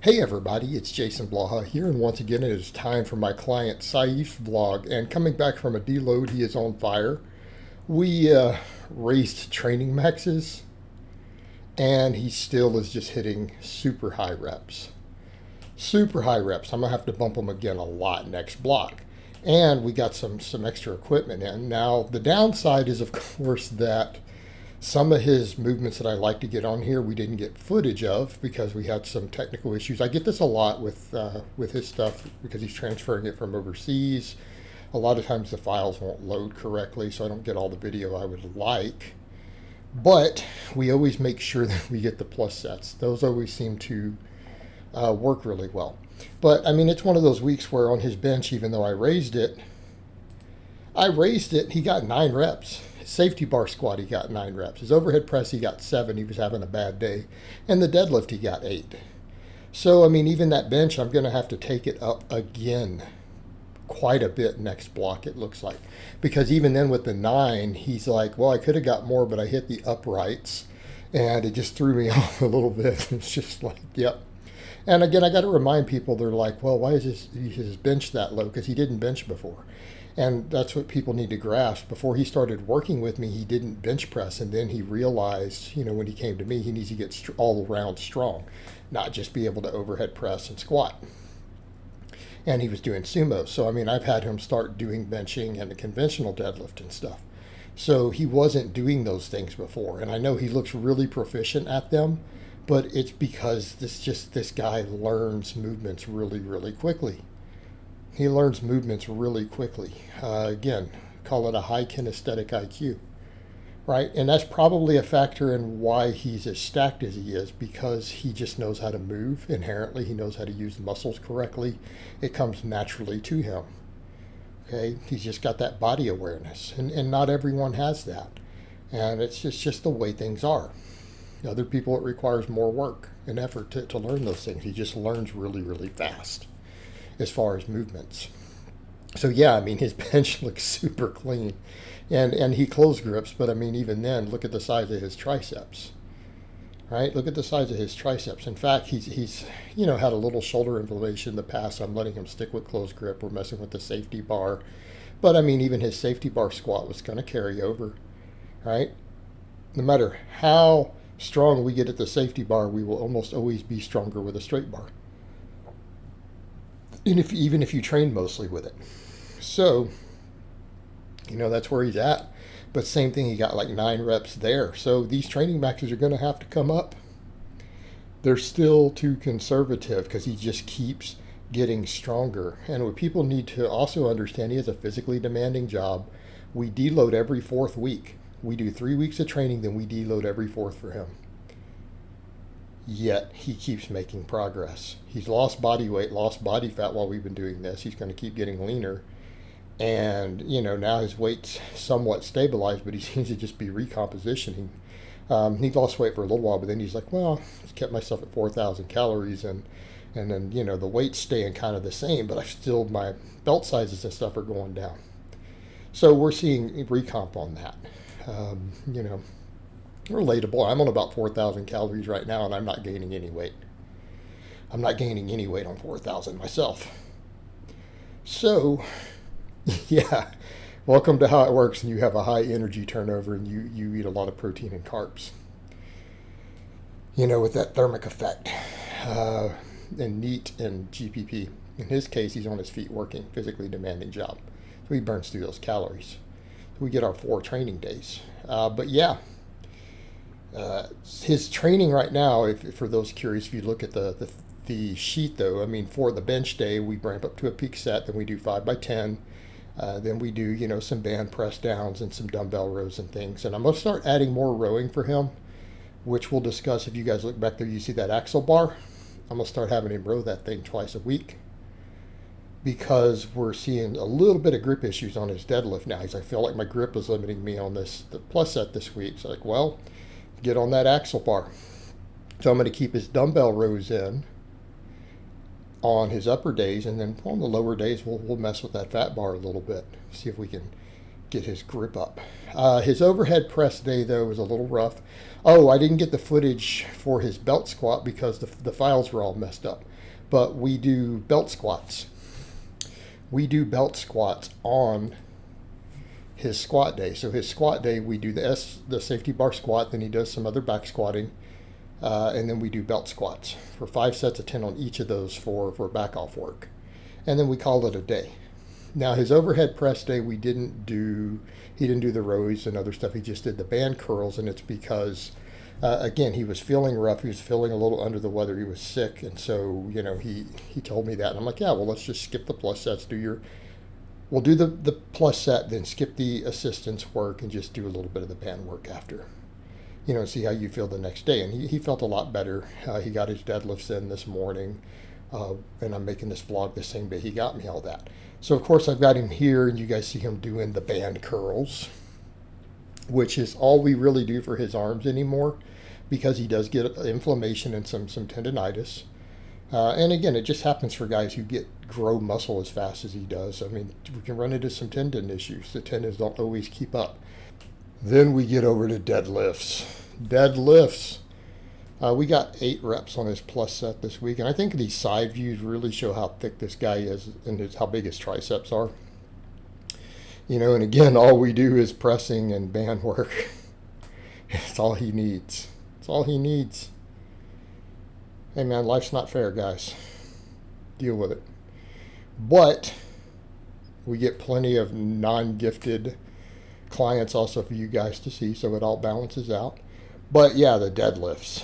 Hey everybody, it's Jason Blaha here, and once again it is time for my client Saif vlog. And coming back from a deload, he is on fire. We raised training maxes, and he still is just hitting super high reps. Super high reps. I'm gonna have to bump him again a lot next block. And we got some extra equipment in. Now the downside is, of course, that some of his movements that I like to get on here, we didn't get footage of because we had some technical issues. I get this a lot with his stuff because he's transferring it from overseas. A lot of times the files won't load correctly, so I don't get all the video I would like. But we always make sure that we get the plus sets. Those always seem to work really well. But I mean, it's one of those weeks where on his bench, even though I raised it, he got 9 reps. His safety bar squat, he got 9 reps. His overhead press, he got 7. He was having a bad day. And the deadlift, he got 8. So, I mean, even that bench, I'm going to have to take it up again quite a bit next block, it looks like. Because even then with the 9, he's like, well, I could have got more, but I hit the uprights. And it just threw me off a little bit. It's just like, yep. And again, I got to remind people, they're like, well, why is his bench that low? Because he didn't bench before. And that's what people need to grasp. Before he started working with me, he didn't bench press. And then he realized, when he came to me, he needs to get all around strong, not just be able to overhead press and squat. And he was doing sumo. So, I mean, I've had him start doing benching and the conventional deadlift and stuff. So he wasn't doing those things before. And I know he looks really proficient at them, but it's because this guy learns movements really, really quickly. He learns movements really quickly. Again, call it a high kinesthetic IQ, right? And that's probably a factor in why he's as stacked as he is, because he just knows how to move inherently. He knows how to use the muscles correctly. It comes naturally to him. Okay, he's just got that body awareness, and not everyone has that. And it's just the way things are. Other people, it requires more work and effort to learn those things. He just learns really, really fast as far as movements. So yeah, I mean, his bench looks super clean, and he close grips, but I mean, even then, look at the size of his triceps, right? Look at the size of his triceps. In fact, he's had a little shoulder inflammation in the past. So I'm letting him stick with close grip. We're messing with the safety bar, but I mean, even his safety bar squat was going to carry over, right? No matter how strong we get at the safety bar, we will almost always be stronger with a straight bar. And even if you train mostly with it. So, that's where he's at. But same thing, he got like 9 reps there. So these training maxes are going to have to come up. They're still too conservative because he just keeps getting stronger. And what people need to also understand, he has a physically demanding job. We deload every 4th week. We do 3 weeks of training, then we deload every 4th for him. Yet he keeps making progress. He's lost body weight, lost body fat while we've been doing this. He's going to keep getting leaner. And, now his weight's somewhat stabilized, but he seems to just be recompositioning. He lost weight for a little while, but then he's like, well, I kept myself at 4,000 calories, and then, the weight's staying kind of the same, but my belt sizes and stuff are going down. So we're seeing recomp on that. Relatable. I'm on about 4,000 calories right now, and I'm not gaining any weight. I'm not gaining any weight on 4,000 myself. So, yeah, welcome to how it works, and you have a high energy turnover, and you eat a lot of protein and carbs. With that thermic effect, and NEAT and GPP. In his case, he's on his feet working, physically demanding job. So he burns through those calories. So we get our 4 training days. But yeah, his training right now, for those curious, if you look at the sheet though, I mean, for the bench day, we ramp up to a peak set, then we do 5x10, then we do, some band press downs and some dumbbell rows and things. And I'm going to start adding more rowing for him, which we'll discuss. If you guys look back there, you see that axle bar. I'm going to start having him row that thing twice a week, because we're seeing a little bit of grip issues on his deadlift now. I feel like my grip is limiting me on the plus set this week. It's like, well, get on that axle bar. So I'm going to keep his dumbbell rows in on his upper days, and then on the lower days we'll mess with that fat bar a little bit, see if we can get his grip up. His overhead press day, though, was a little rough. Oh, I didn't get the footage for his belt squat because the files were all messed up. But we do belt squats. We do belt squats on his squat day. So his squat day, we do the safety bar squat, then he does some other back squatting, and then we do belt squats for 5 sets of 10 on each of those for back off work. And then we call it a day. Now his overhead press day, he didn't do the rows and other stuff. He just did the band curls, and it's because, again, he was feeling rough. He was feeling a little under the weather. He was sick, and so he told me that, and I'm like, yeah, well, let's just skip the plus sets. We'll do the plus set, then skip the assistance work, and just do a little bit of the band work after. See how you feel the next day. And he felt a lot better. He got his deadlifts in this morning, and I'm making this vlog the same day he got me all that. So, of course, I've got him here, and you guys see him doing the band curls, which is all we really do for his arms anymore, because he does get inflammation and some tendinitis. And again, it just happens for guys who grow muscle as fast as he does. I mean, we can run into some tendon issues. The tendons don't always keep up. Then we get over to deadlifts. We got 8 reps on his plus set this week, and I think these side views really show how thick this guy is and how big his triceps are. And again, all we do is pressing and band work. It's all he needs. It's all he needs. Hey man, life's not fair, guys. Deal with it. But we get plenty of non-gifted clients also for you guys to see, so it all balances out. But yeah, the deadlifts.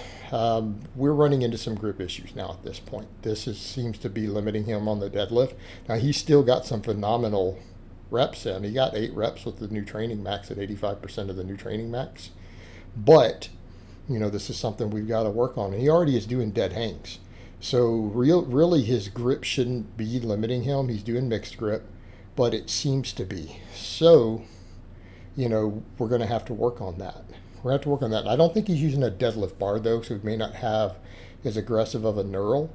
We're running into some grip issues now at this point. Seems to be limiting him on the deadlift. Now, he's still got some phenomenal reps in. He got 8 reps with the new training max at 85% of the new training max. But, this is something we've got to work on. And he already is doing dead hangs. So really his grip shouldn't be limiting him. He's doing mixed grip, but it seems to be. So, we're going to have to work on that. We're going to have to work on that. I don't think he's using a deadlift bar, though, so he may not have as aggressive of a knurl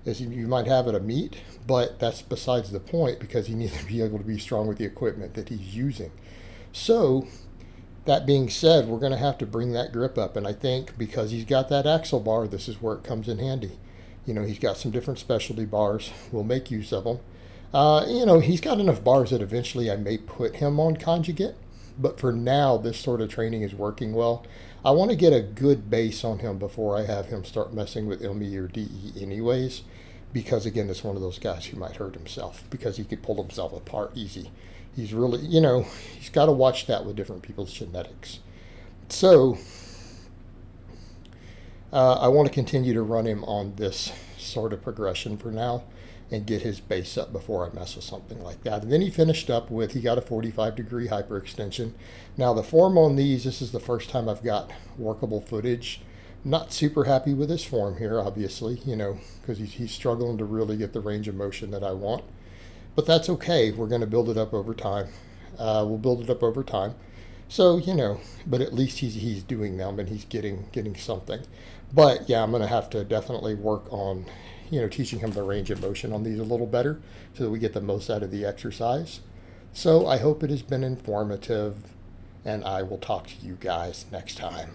as you might have at a meet, but that's besides the point, because he needs to be able to be strong with the equipment that he's using. So, that being said, we're going to have to bring that grip up, and I think because he's got that axle bar, this is where it comes in handy. He's got some different specialty bars. We'll make use of them. He's got enough bars that eventually I may put him on conjugate. But for now, this sort of training is working well. I want to get a good base on him before I have him start messing with ME or DE anyways. Because, again, it's one of those guys who might hurt himself because he could pull himself apart easy. He's really, he's got to watch that with different people's genetics. So, I want to continue to run him on this sort of progression for now and get his base up before I mess with something like that. And then he finished up with, he got a 45-degree hyperextension. Now the form on these, this is the first time I've got workable footage. Not super happy with his form here, obviously, because he's struggling to really get the range of motion that I want. But that's okay. We're going to build it up over time. We'll build it up over time. So, but at least he's doing them and he's getting something. But yeah, I'm going to have to definitely work on teaching him the range of motion on these a little better so that we get the most out of the exercise. So I hope it has been informative, and I will talk to you guys next time.